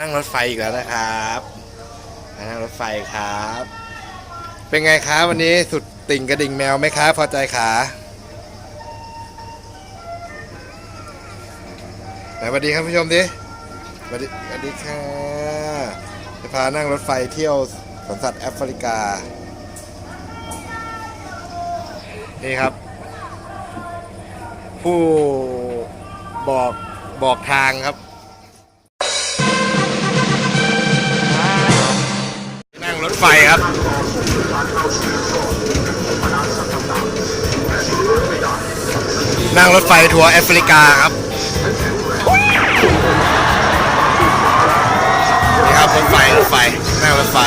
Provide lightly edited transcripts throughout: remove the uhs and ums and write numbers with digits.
นั่งรถไฟอีกแล้วนะครับนั่งรถไฟครับ เป็นไงครับวันนี้สุดติ่งกระดิ่งแมวไหมครับพอใจขาไหนสวัสดีครับผู้ชมดิสวัสดีค่ะจะพานั่งรถไฟเที่ยวสวนสัตว์แอฟริกานี่ครับ ผู้บอกบอกทางครับนั่งรถไฟครับนั่งรถไฟทัวร์แอฟริกาครับนี่ครับรถไฟนั่งรถไฟ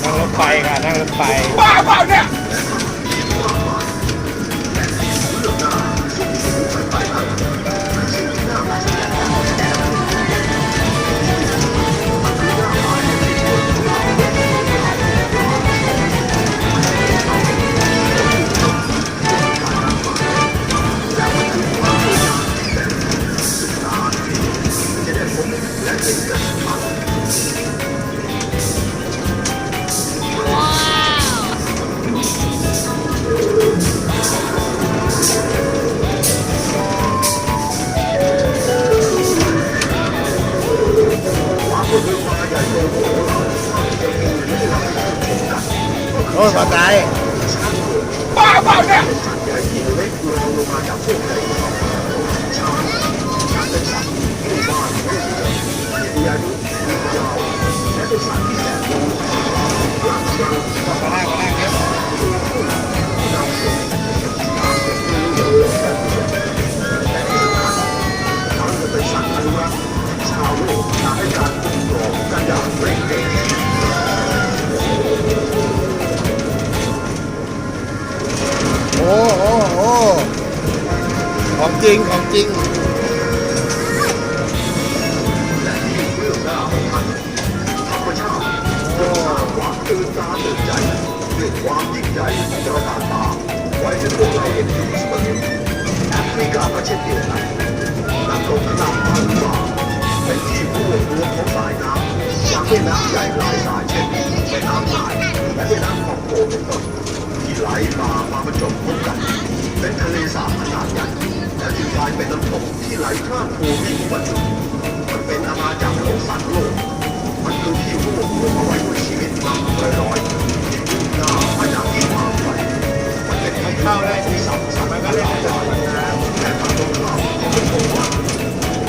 นั่งรถไฟค่ะนั่งรถไฟบ้าเปล่าเนี่ยโอ้ยพอใจบ้าเปล่าเนี่ยโอ้ของจริงของจริงความยิ่งใหญ่ตระการตาไว้ให้พวกเราเห็นอยู่เสมอแอฟริกาก็เช่นเดียวกันนักลงน้ำมันว่าเป็นที่รวบรวมของสายน้ำจากแม่น้ำใหญ่หลายสายเช่นแม่น้ำไนล์และแม่น้ำคองโกเป็นต้นที่ไหลมาบรรจบพบกันเป็นทะเลสาบขนาดใหญ่และจึงกลายเป็นน้ำตกที่ไหลข้ามภูมิคุ้มมันเป็นอาณาจักรของสัตว์โลกมันคือที่รวบรวมเอาไว้ด้วยชีวิตนับร้อยมาจากที่มาไปมันเป็นไม่เข้าได้ที่สัมผัสมันก็เลยจะมันน้ำแต่ทางตรงข้ามเขาเป็นคนว่า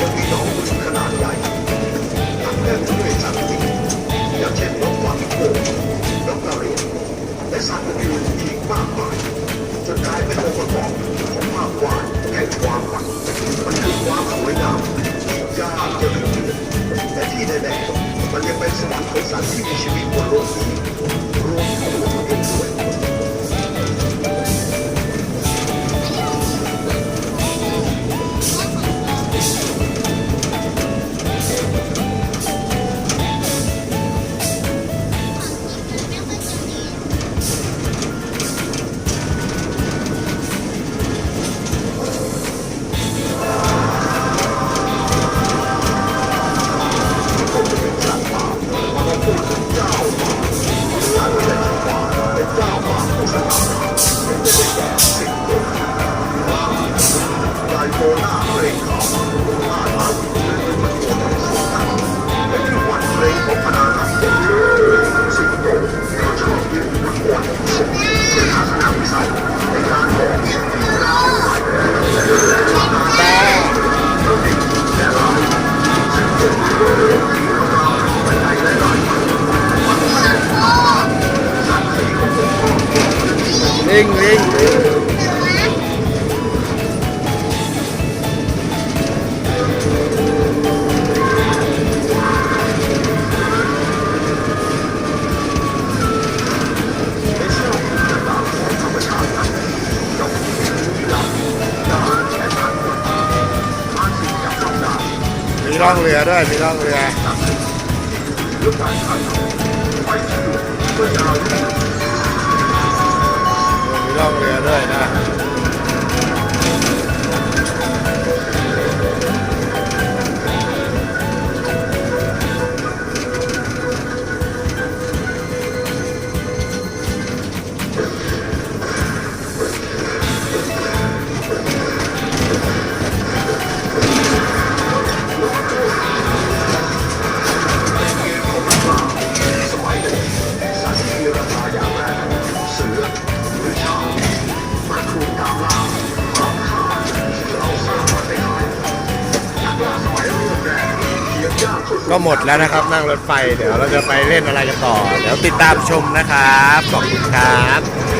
จะมีดอกบุญขนาดใหญ่นักเล่นด้วยสัตว์จริงอย่างเช่นนกหวังโป่งนกกระเรียนและสัตว์อื่นอีกมากมายจนกลายเป็นองค์ประกอบของภาพวาดแห่งความฝันมันคือความสวยงามที่ยากจะลืมแต่ที่แน่ๆมันยังเป็นสวรรค์ของสัตว์ที่มีชีวิตบนโลกนี้รวมทั้งตัวเองด้วยเจ้า ร่องเรือด้วยมีร่องเรือ หรือการถ่ายทำไปสะดวกเพื่อดาวรุ่ง มีร่องเรือด้วยนะสมัยหนึ่งสัตว์ที่มีราคาอย่างแรงเสือหรือช้างมันถูกตามล่าของข้าที่เอาซากมันไปขายนักล่าสมัยเริ่มแรกเหยียบย่างเข้าสู่ ก็หมดแล้วนะครับนั่งรถไฟเดี๋ยวเราจะไปเล่นอะไรกันต่อ เดี๋ยวติดตามชมนะครับขอบคุณครับ